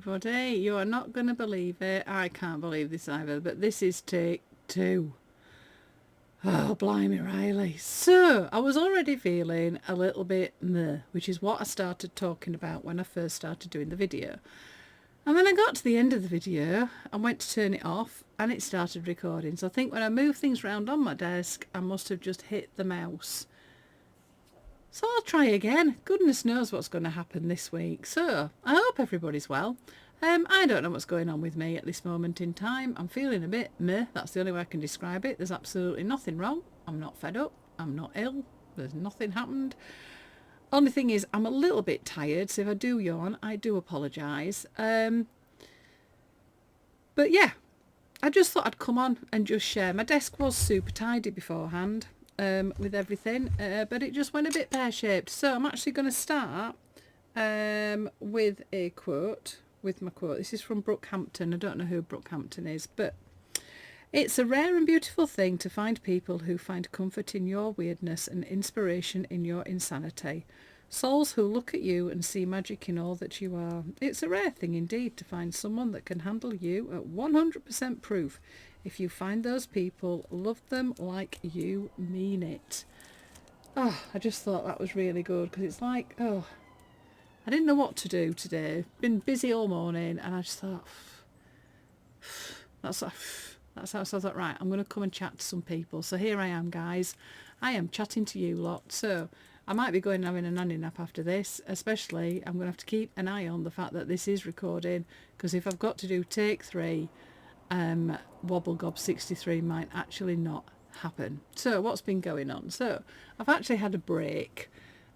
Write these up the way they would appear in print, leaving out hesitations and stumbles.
everybody. You are not going to believe it. I can't believe this either, but this is take 2. Oh, blimey, Riley. So, I was already feeling a little bit meh, which is what I started talking about when I first started doing the video. And then I got to the end of the video and went to turn it off and it started recording. So I think when I moved things around on my desk, I must have just hit the mouse. So I'll try again. Goodness knows what's going to happen this week. So I hope everybody's well. I don't know what's going on with me at this moment in time. I'm feeling a bit meh. That's the only way I can describe it. There's absolutely nothing wrong. I'm not fed up. I'm not ill. There's nothing happened. Only thing is, I'm a little bit tired, so if I do yawn, I do apologise. But yeah, I just thought I'd come on and just share. My desk was super tidy beforehand with everything, but it just went a bit pear-shaped. So I'm actually going to start with a quote, with my quote. This is from Brookhampton. I don't know who Brookhampton is, but it's a rare and beautiful thing to find people who find comfort in your weirdness and inspiration in your insanity. Souls who look at you and see magic in all that you are. It's a rare thing indeed to find someone that can handle you at 100% proof. If you find those people, love them like you mean it. Oh, I just thought that was really good because it's like, oh, I didn't know what to do today. Been busy all morning and I just thought, that's how I thought, right, I'm going to come and chat to some people. So here I am, guys. I am chatting to you lot. So I might be going and having a nanny nap after this. Especially, I'm going to have to keep an eye on the fact that this is recording. Because if I've got to do take 3, Wobble Gob 63 might actually not happen. So what's been going on? So I've actually had a break.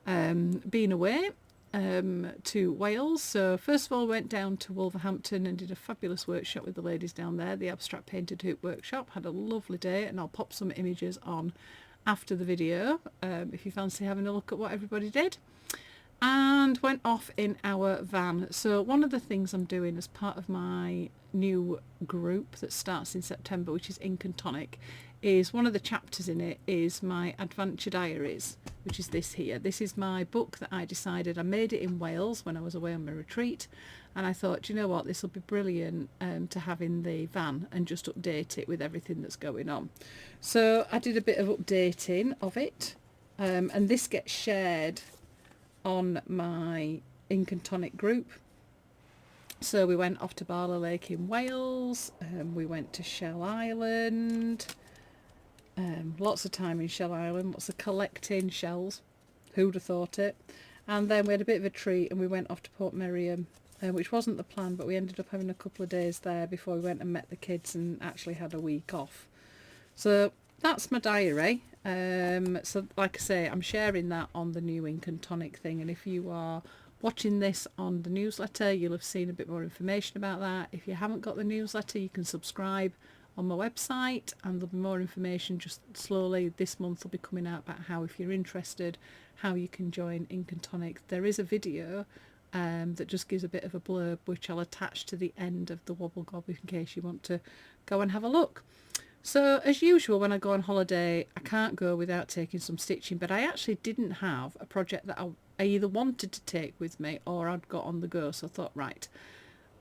Been away to Wales. So first of all went down to Wolverhampton and did a fabulous workshop with the ladies down there, the Abstract Painted Hoop workshop. Had a lovely day and I'll pop some images on after the video if you fancy having a look at what everybody did. And went off in our van. So one of the things I'm doing as part of my new group that starts in September, which is Ink and Tonic, is one of the chapters in it is my adventure diaries, which is this here. This is my book that I decided, I made it in Wales when I was away on my retreat, and I thought, you know what, this will be brilliant to have in the van and just update it with everything that's going on. So I did a bit of updating of it, and this gets shared on my Ink and Tonic group. So we went off to Barlow Lake in Wales, we went to Shell Island, lots of time in Shell Island, lots of collecting shells, who'd have thought it. And then we had a bit of a treat and we went off to Port Meriam, which wasn't the plan, but we ended up having a couple of days there before we went and met the kids and actually had a week off. So that's my diary. So like I say, I'm sharing that on the new Ink and Tonic thing, and if you are watching this on the newsletter, you'll have seen a bit more information about that. If you haven't got the newsletter, you can subscribe on my website and there'll be more information just slowly. This month will be coming out about how, if you're interested, how you can join Ink and Tonic. There is a video that just gives a bit of a blurb, which I'll attach to the end of the Wobble Gob in case you want to go and have a look. So as usual, when I go on holiday, I can't go without taking some stitching, but I actually didn't have a project that I either wanted to take with me or I'd got on the go. So I thought, right,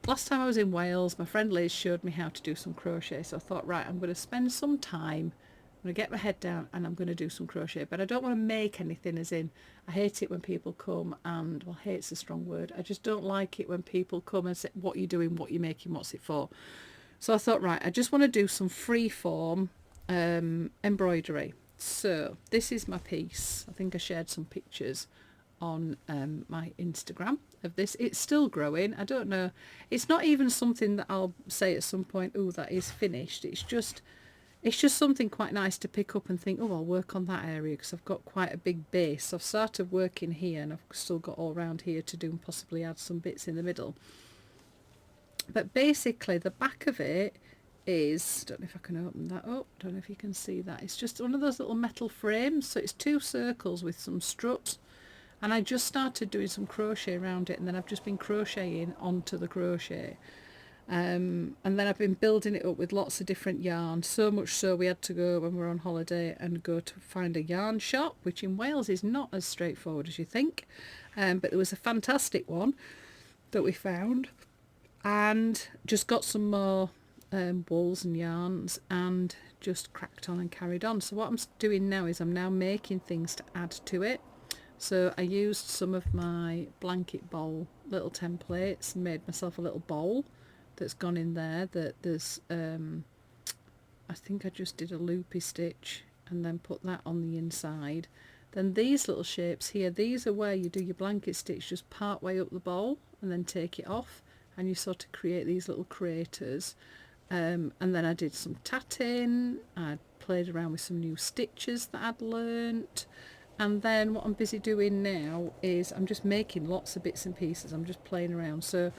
last time I was in Wales, my friend Liz showed me how to do some crochet. So I thought, right, I'm going to spend some time, I'm going to get my head down and I'm going to do some crochet. But I don't want to make anything, as in, I hate it when people come and, well, hate's a strong word. I just don't like it when people come and say, what are you doing, what are you making, what's it for? So I thought, right, I just want to do some free form embroidery. So this is my piece. I think I shared some pictures on my Instagram of this. It's still growing. I don't know. It's not even something that I'll say at some point, oh, that is finished. It's just something quite nice to pick up and think, oh, I'll work on that area because I've got quite a big base. I've started working here and I've still got all around here to do and possibly add some bits in the middle. But basically the back of it is, don't know if I can open that up, don't know if you can see that, it's just one of those little metal frames. So it's 2 circles with some struts, and I just started doing some crochet around it, and then I've just been crocheting onto the crochet, and then I've been building it up with lots of different yarn, so much so we had to go when we were on holiday and go to find a yarn shop, which in Wales is not as straightforward as you think, but there was a fantastic one that we found. and just got some more wools and yarns and just cracked on and carried on. So what I'm doing now is I'm now making things to add to it. So I used some of my blanket bowl little templates and made myself a little bowl that's gone in there. That there's I think I just did a loopy stitch and then put that on the inside. Then these little shapes here, these are where you do your blanket stitch just part way up the bowl and then take it off, and you sort of create these little craters. And then I did some tatting, I played around with some new stitches that I'd learnt, and then what I'm busy doing now is I'm just making lots of bits and pieces. I'm just playing around. So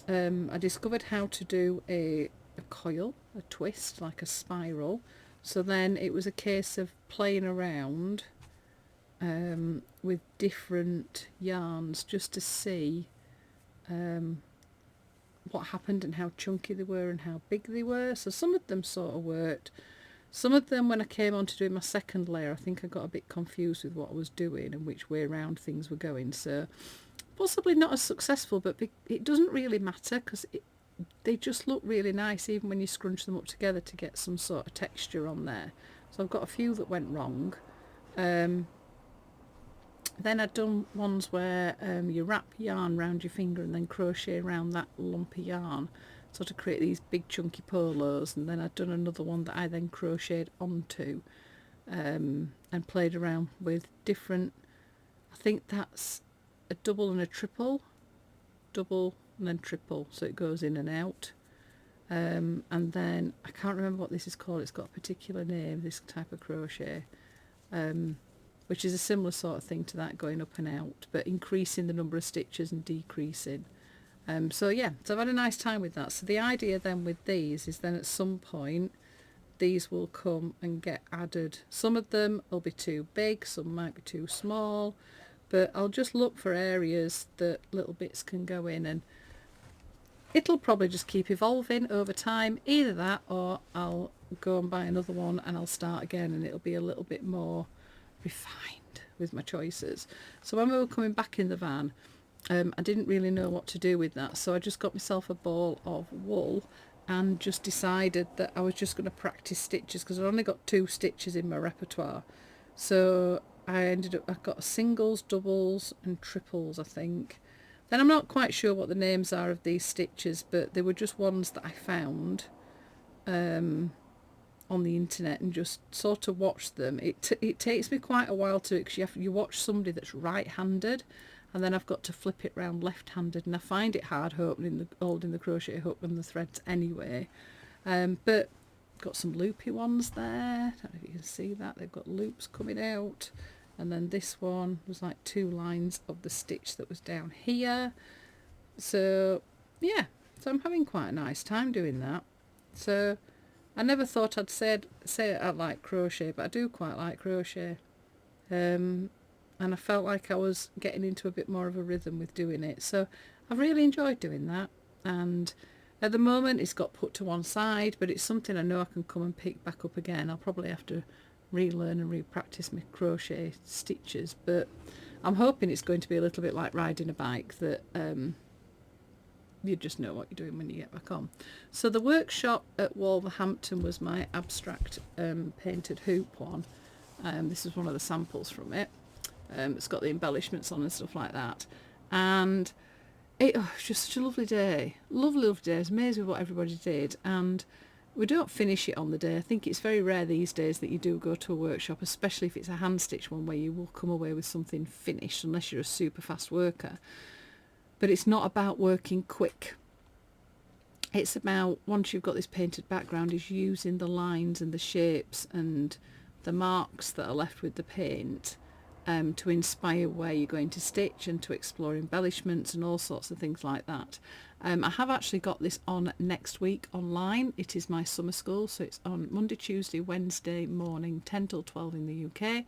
I discovered how to do a coil, a twist, like a spiral. So then it was a case of playing around with different yarns just to see what happened and how chunky they were and how big they were. So some of them sort of worked. Some of them, when I came on to do my second layer, I think I got a bit confused with what I was doing and which way around things were going. So possibly not as successful, but it doesn't really matter because they just look really nice even when you scrunch them up together to get some sort of texture on there. So I've got a few that went wrong. Then I'd done ones where you wrap yarn around your finger and then crochet around that lump of yarn, sort of create these big chunky polos. And then I'd done another one that I then crocheted onto and played around with different, I think that's a double and a triple, double and then triple, so it goes in and out. And then I can't remember what this is called, it's got a particular name, this type of crochet, which is a similar sort of thing to that, going up and out, but increasing the number of stitches and decreasing. So yeah, so I've had a nice time with that. So the idea then with these is then at some point these will come and get added. Some of them will be too big, some might be too small, but I'll just look for areas that little bits can go in, and it'll probably just keep evolving over time. Either that, or I'll go and buy another one and I'll start again and it'll be a little bit more refined with my choices. So when we were coming back in the van, I didn't really know what to do with that, so I just got myself a ball of wool and just decided that I was just going to practice stitches because I've only got 2 stitches in my repertoire. So I got singles, doubles and triples, I think. Then I'm not quite sure what the names are of these stitches, but they were just ones that I found on the internet and just sort of watched them. It takes me quite a while to, because you watch somebody that's right-handed, and then I've got to flip it round left-handed, and I find it hard holding the crochet hook and the threads anyway. But got some loopy ones there. I don't know if you can see that. They've got loops coming out. And then this one was like 2 lines of the stitch that was down here. So yeah, so I'm having quite a nice time doing that. So I never thought I'd say I like crochet, but I do quite like crochet. And I felt like I was getting into a bit more of a rhythm with doing it. So I've really enjoyed doing that. And at the moment it's got put to one side, but it's something I know I can come and pick back up again. I'll probably have to relearn and re-practice my crochet stitches, but I'm hoping it's going to be a little bit like riding a bike, that you just know what you're doing when you get back on. So the workshop at Wolverhampton was my abstract painted hoop one. This is one of the samples from it. It's got the embellishments on and stuff like that, and it was just such a lovely day. Lovely day. I was amazed with what everybody did, and we don't finish it on the day. I think it's very rare these days that you do go to a workshop, especially if it's a hand stitch one, where you will come away with something finished unless you're a super fast worker. But it's not about working quick. It's about, once you've got this painted background, is using the lines and the shapes and the marks that are left with the paint to inspire where you're going to stitch and to explore embellishments and all sorts of things like that. I have actually got this on next week online. It is my summer school, so it's on Monday, Tuesday, Wednesday morning, 10 till 12 in the UK.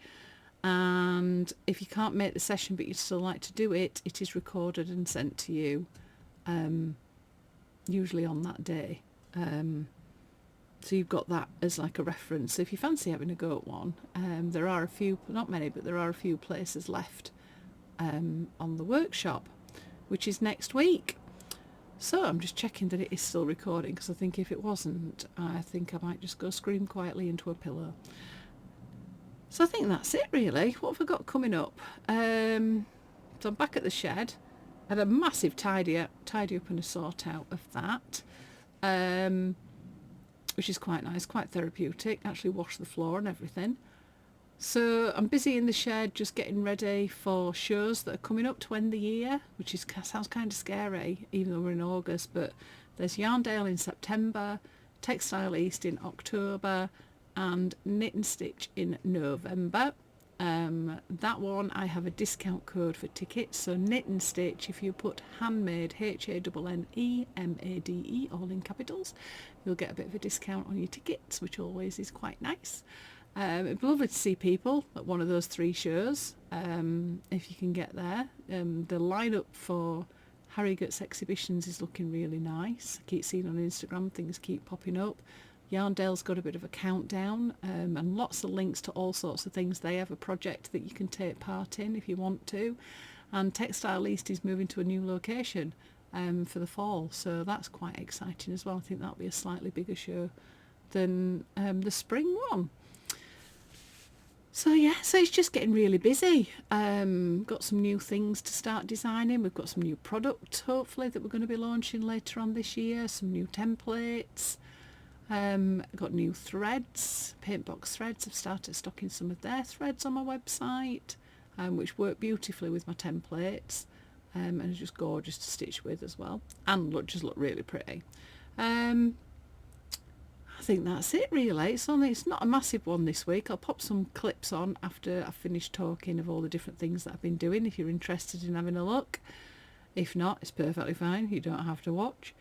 And if you can't make the session but you'd still like to do it, it is recorded and sent to you, usually on that day. So you've got that as like a reference. So if you fancy having a go at one, there are a few, not many, but there are a few places left on the workshop, which is next week. So I'm just checking that it is still recording, because I think if it wasn't, I think I might just go scream quietly into a pillow. So I think that's it really. What have I got coming up? So I'm back at the shed. I had a massive tidy up and a sort out of that, which is quite nice, quite therapeutic. Actually washed the floor and everything. So I'm busy in the shed just getting ready for shows that are coming up to end the year, which sounds kind of scary, even though we're in August. But there's Yarndale in September, Textile East in October, and Knit and Stitch in November. That one I have a discount code for tickets. So Knit and Stitch, if you put handmade, HANNEMADE, all in capitals, you'll get a bit of a discount on your tickets, which always is quite nice. It'd be lovely to see people at one of those 3 shows, if you can get there. The lineup for Harrogate's exhibitions is looking really nice. I keep seeing on Instagram, things keep popping up. Yarndale's got a bit of a countdown, and lots of links to all sorts of things. They have a project that you can take part in if you want to. And Textile East is moving to a new location for the fall, so that's quite exciting as well. I think that'll be a slightly bigger show than the spring one. So yeah, so it's just getting really busy. Got some new things to start designing. We've got some new products, hopefully, that we're going to be launching later on this year. Some new templates. Got new threads, Paintbox threads. I've started stocking some of their threads on my website, which work beautifully with my templates, and are just gorgeous to stitch with as well, and look really pretty. I think that's it really. It's not a massive one this week. I'll pop some clips on after I've finished talking of all the different things that I've been doing, if you're interested in having a look. If not, it's perfectly fine. You don't have to watch.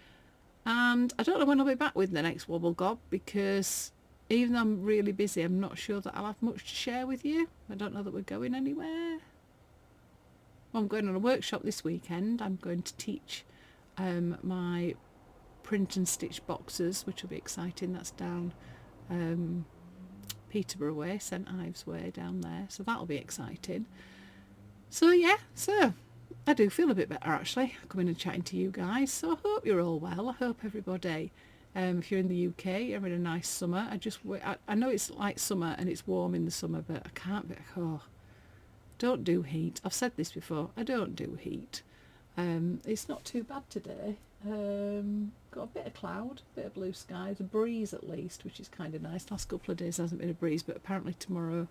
And I don't know when I'll be back with the next Wobble Gob, because even though I'm really busy, I'm not sure that I'll have much to share with you. I don't know that we're going anywhere. Well, I'm going on a workshop this weekend. I'm going to teach my print and stitch boxes, which will be exciting. That's down Peterborough way, St Ives way, down there, so that'll be exciting. So yeah, so I do feel a bit better actually coming and chatting to you guys. So I hope you're all well. I hope everybody, if you're in the UK, you're having a nice summer. I know it's like summer and it's warm in the summer, but I can't be, don't do heat. I've said this before, I don't do heat. It's not too bad today. Got a bit of cloud, a bit of blue skies, a breeze at least, which is kind of nice. Last couple of days hasn't been a breeze, but apparently tomorrow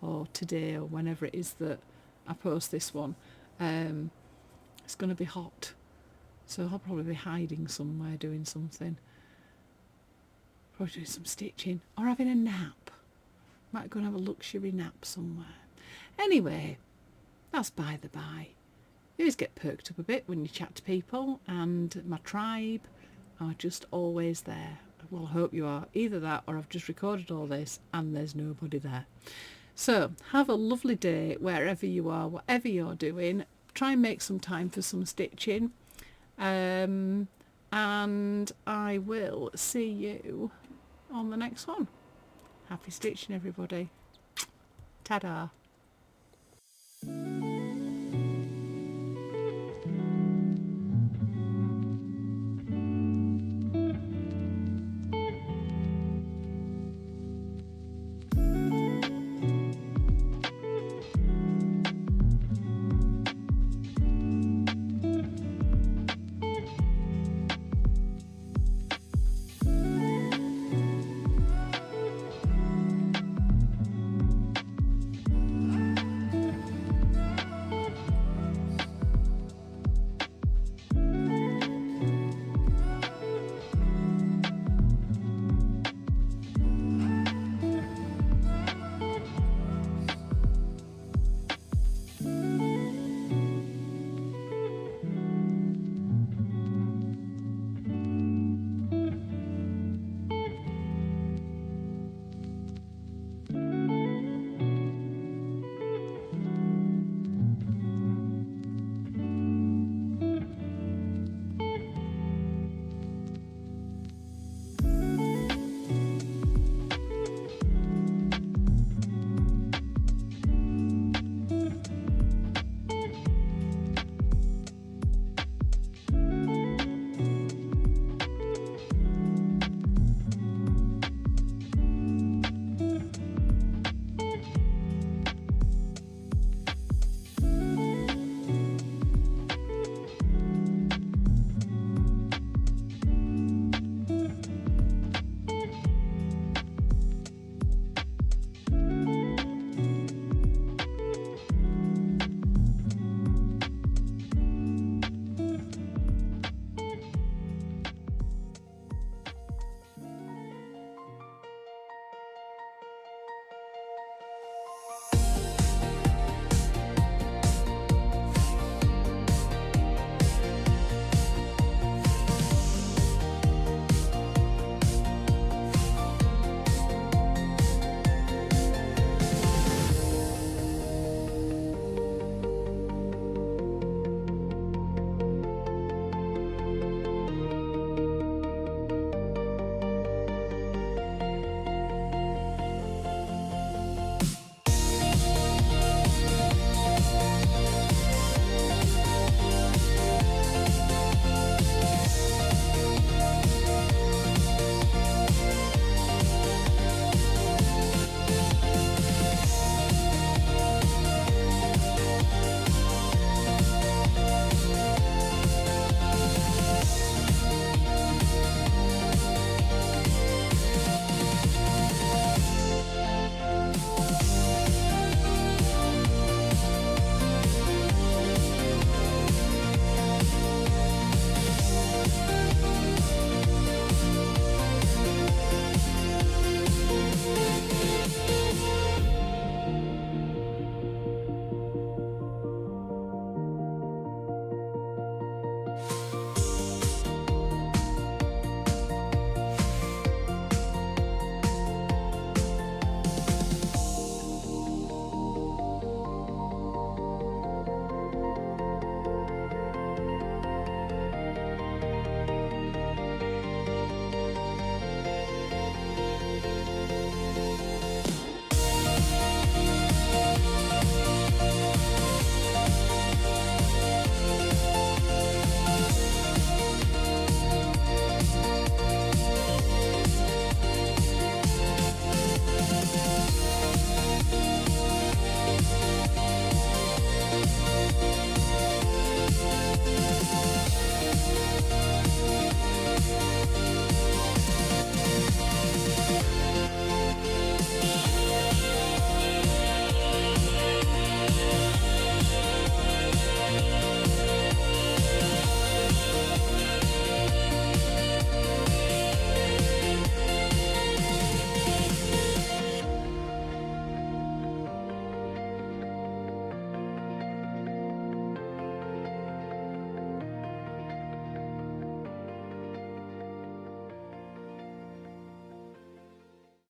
or today or whenever it is that I post this one, it's going to be hot. So I'll probably be hiding somewhere doing something. Probably doing some stitching or having a nap. Might go and have a luxury nap somewhere. Anyway, that's by the by. You always get perked up a bit when you chat to people, and my tribe are just always there. Well, I hope you are. Either that or I've just recorded all this and there's nobody there. So have a lovely day wherever you are, whatever you're doing. Try and make some time for some stitching. And I will see you on the next one. Happy stitching, everybody. Ta-da.